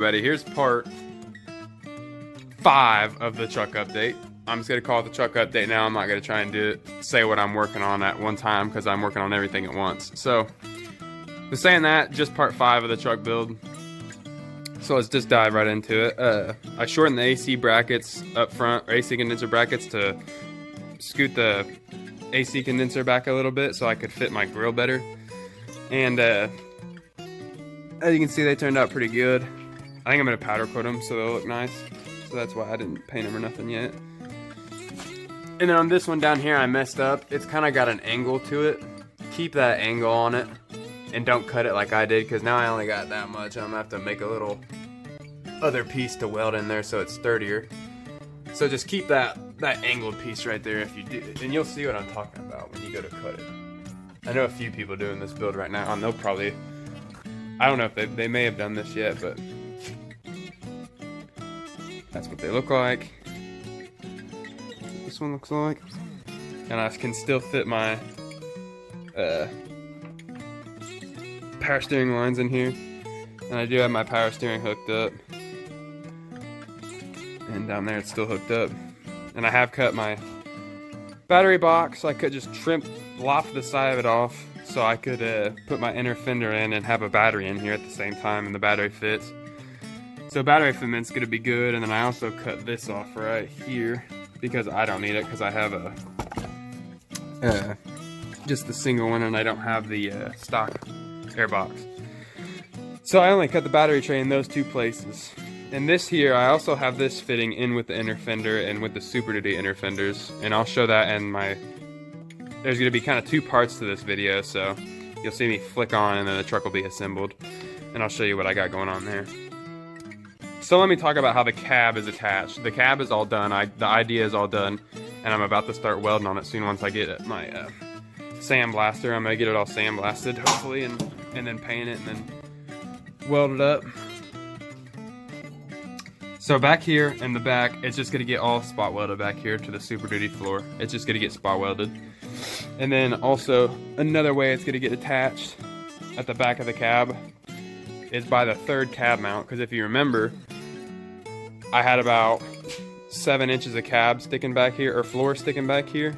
everybody, here's part 5 of the truck update. I'm just going to call it the truck update now. I'm not going to try and say what I'm working on at one time because I'm working on everything at once. So, with saying that, just part 5 of the truck build. So let's just dive right into it. I shortened the AC brackets up front, or AC condenser brackets, to scoot the AC condenser back a little bit so I could fit my grill better. And as you can see, they turned out pretty good. I think I'm going to powder coat them so they'll look nice. So that's why I didn't paint them or nothing yet. And then on this one down here, I messed up. It's kind of got an angle to it. Keep that angle on it. And don't cut it like I did, because now I only got that much. I'm going to have to make a little other piece to weld in there so it's sturdier. So just keep that angled piece right there if you do. And you'll see what I'm talking about when you go to cut it. I know a few people doing this build right now, and they'll probably... I don't know if they may have done this yet, but... that's what they look like. This one looks like. And I can still fit my power steering lines in here. And I do have my power steering hooked up. And down there it's still hooked up. And I have cut my battery box. I could just lop the side of it off so I could put my inner fender in and have a battery in here at the same time, and the battery fits. So battery fitment's gonna be good. And then I also cut this off right here because I don't need it, because I have a just the single one and I don't have the stock air box. So I only cut the battery tray in those 2 places. And this here, I also have this fitting in with the inner fender and with the Super Duty inner fenders, and I'll show that in my... there's going to be kind of 2 parts to this video, so you'll see me flick on and then the truck will be assembled, and I'll show you what I got going on there. So let me talk about how the cab is attached. The cab is all done, the idea is all done, and I'm about to start welding on it soon once I get my sandblaster. I'm going to get it all sandblasted, hopefully, and then paint it and then weld it up. So back here in the back, it's just going to get all spot welded back here to the Super Duty floor. It's just going to get spot welded. And then also, another way it's going to get attached at the back of the cab is by the 3rd cab mount. Because if you remember, I had about 7 inches of cab sticking back here, or floor sticking back here,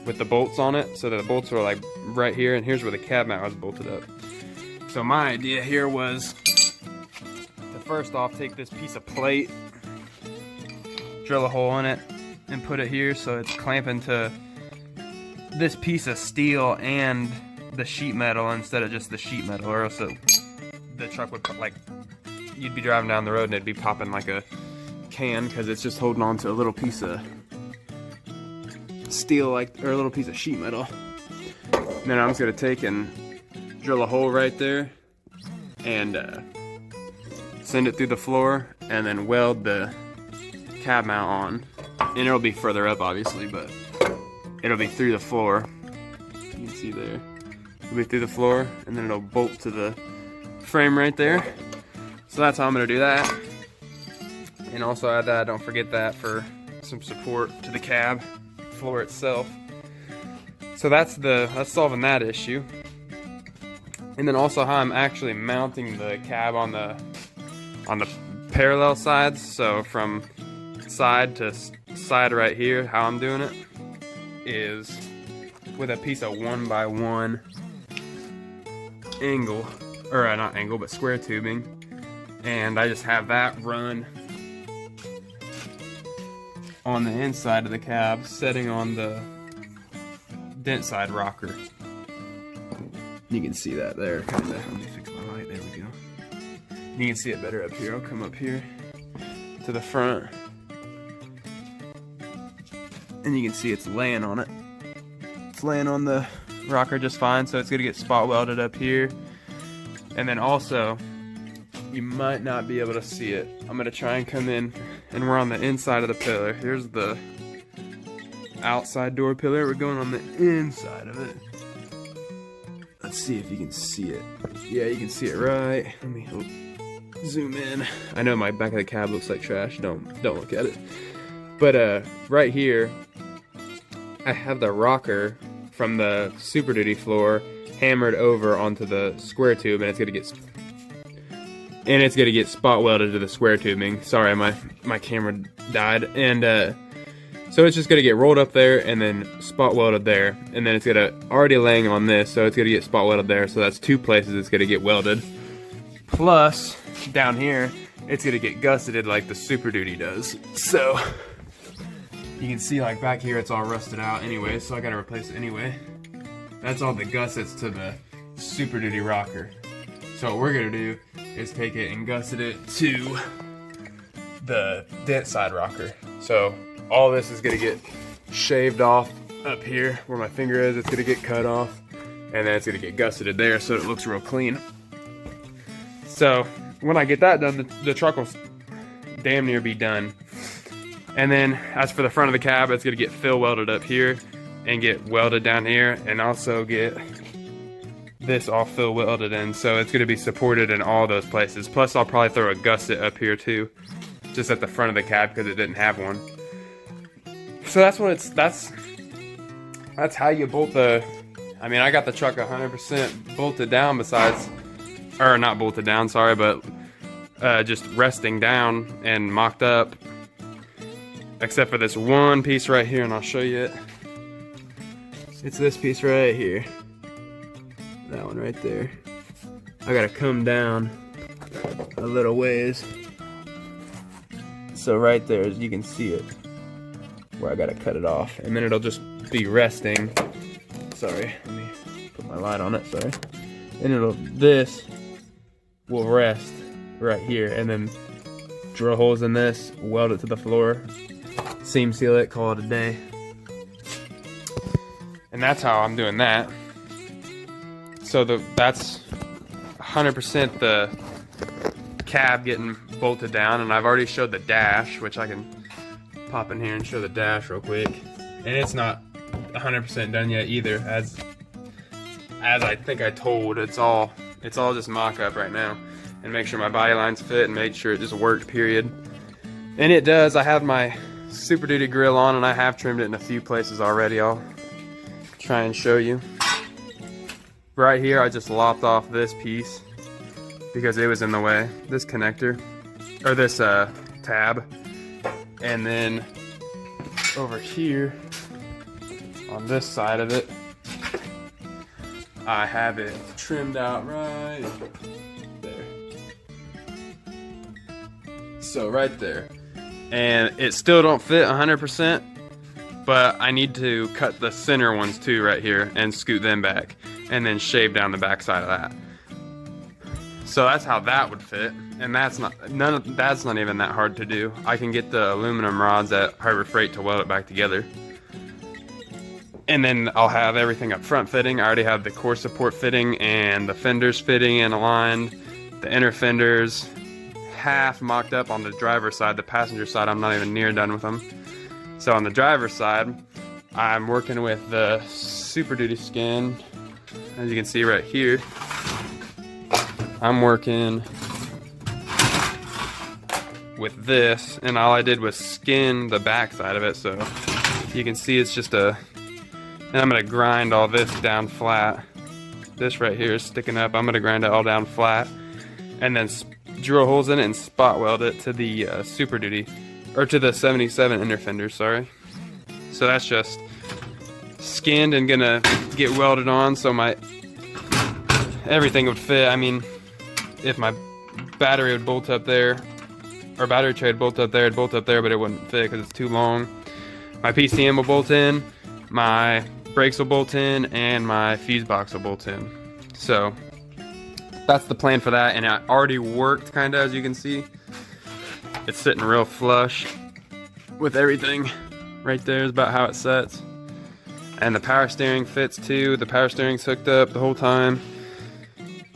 with the bolts on it. So that the bolts were like right here, and here's where the cab mount was bolted up. So my idea here was... first off, take this piece of plate, drill a hole in it, and put it here so it's clamping to this piece of steel and the sheet metal instead of just the sheet metal, or else the truck would put, like, you'd be driving down the road and it'd be popping like a can, because it's just holding on to a little piece of steel, or a little piece of sheet metal. And then I'm just gonna take and drill a hole right there and send it through the floor, and then weld the cab mount on. And it'll be further up, obviously, but it'll be through the floor. You can see there. It'll be through the floor, and then it'll bolt to the frame right there. So that's how I'm gonna do that. And also add that, don't forget that, for some support to the cab floor itself. So that's solving that issue. And then also how I'm actually mounting the cab on the parallel sides. So from side to side right here, how I'm doing it is with a piece of 1x1 angle, or not angle, but square tubing, and I just have that run on the inside of the cab, setting on the dent side rocker. You can see that there, kinda. Let me fix my light, there we go. You can see it better up here. I'll come up here to the front, and you can see it's laying on it. It's laying on the rocker just fine, so it's gonna get spot welded up here. And then also, you might not be able to see it. I'm gonna try and come in, and we're on the inside of the pillar. Here's the outside door pillar. We're going on the inside of it. Let's see if you can see it. Yeah, you can see it right. Let me zoom in. I know my back of the cab looks like trash. Don't look at it. But right here, I have the rocker from the Super Duty floor hammered over onto the square tube, and it's gonna get and it's gonna get spot welded to the square tubing. Sorry, my camera died. And so it's just gonna get rolled up there and then spot welded there, and then it's gonna already laying on this, so it's gonna get spot welded there. So that's 2 places it's gonna get welded. Plus down here, it's gonna get gusseted like the Super Duty does. So you can see like back here, it's all rusted out anyway, so I gotta replace it anyway. That's all the gussets to the Super Duty rocker. So what we're gonna do is take it and gusset it to the dent side rocker. So all this is gonna get shaved off up here where my finger is. It's gonna get cut off, and then it's gonna get gusseted there so it looks real clean. So when I get that done, the truck will damn near be done. And then as for the front of the cab, it's gonna get fill welded up here and get welded down here, and also get this all fill welded in. So it's gonna be supported in all those places. Plus I'll probably throw a gusset up here too, just at the front of the cab because it didn't have one. So that's what that's how you bolt the, I mean, I got the truck 100% bolted down besides, or not bolted down, sorry, but just resting down and mocked up, except for this one piece right here, and I'll show you it. It's this piece right here. That one right there. I gotta come down a little ways. So right there, as you can see it, where I gotta cut it off, and then it'll just be resting. Sorry, let me put my light on it, sorry. And this will rest right here, and then drill holes in this, weld it to the floor, seam seal it, call it a day. And that's how I'm doing that. So that's 100% the cab getting bolted down, and I've already showed the dash, which I can pop in here and show the dash real quick. And it's not 100% done yet either, as I think I told. It's all just mock-up right now, and make sure my body lines fit and make sure it just worked, period. And it does. I have my Super Duty grill on, and I have trimmed it in a few places already. I'll try and show you. Right here, I just lopped off this piece because it was in the way, this connector, or this tab. And then over here, on this side of it, I have it trimmed out right there. So right there. And it still don't fit 100%, but I need to cut the center ones too right here and scoot them back, and then shave down the back side of that. So that's how that would fit, and that's not even that hard to do. I can get the aluminum rods at Harbor Freight to weld it back together. And then I'll have everything up front fitting. I already have the core support fitting and the fenders fitting and aligned. The inner fenders half mocked up on the driver's side. The passenger side, I'm not even near done with them. So on the driver's side, I'm working with the Super Duty skin. As you can see right here, I'm working with this, and all I did was skin the back side of it. So you can see it's just and I'm gonna grind all this down flat. This right here is sticking up. I'm gonna grind it all down flat, and then drill holes in it and spot weld it to the Super Duty, or to the 77 inner fender, sorry. So that's just skinned and gonna get welded on so everything would fit. I mean, if my battery would bolt up there, or battery tray would bolt up there, it'd bolt up there, but it wouldn't fit because it's too long. My PCM will bolt in, my brakes will bolt in, and my fuse box will bolt in. So that's the plan for that, and it already worked kinda, as you can see. It's sitting real flush with everything. Right there is about how it sets. And the power steering fits too. The power steering's hooked up the whole time.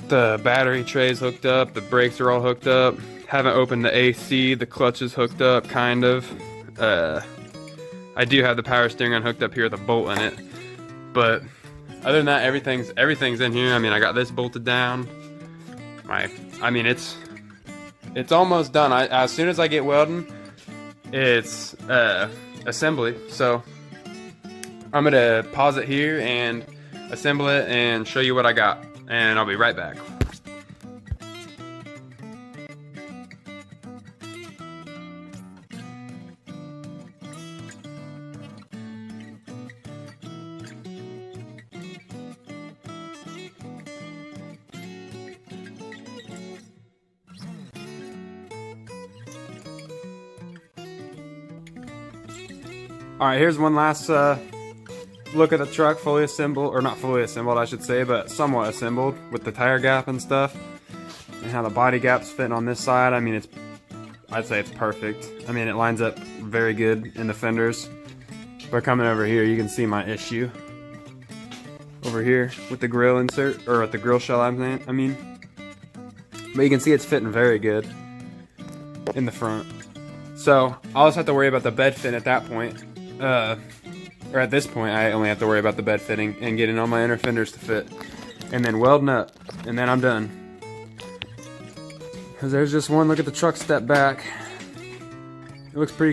The battery tray's hooked up. The brakes are all hooked up. Haven't opened the AC. The clutch is hooked up, kind of. I do have the power steering unhooked up here with a bolt in it. But other than that, everything's in here. I mean, I got this bolted down. I mean, it's almost done. As soon as I get welding, it's assembly. So I'm gonna pause it here and assemble it and show you what I got, and I'll be right back. Alright, here's one last look at the truck, fully assembled, or not fully assembled I should say, but somewhat assembled with the tire gap and stuff. And how the body gap's fitting on this side. I mean, I'd say it's perfect. I mean, it lines up very good in the fenders. But coming over here, you can see my issue. Over here with the grill insert, or with the grill shell I mean. But you can see it's fitting very good in the front. So, I'll just have to worry about the bed fit at that point. Or at this point, I only have to worry about the bed fitting and getting all my inner fenders to fit. And then welding up. And then I'm done. Because there's just one look at the truck step back. It looks pretty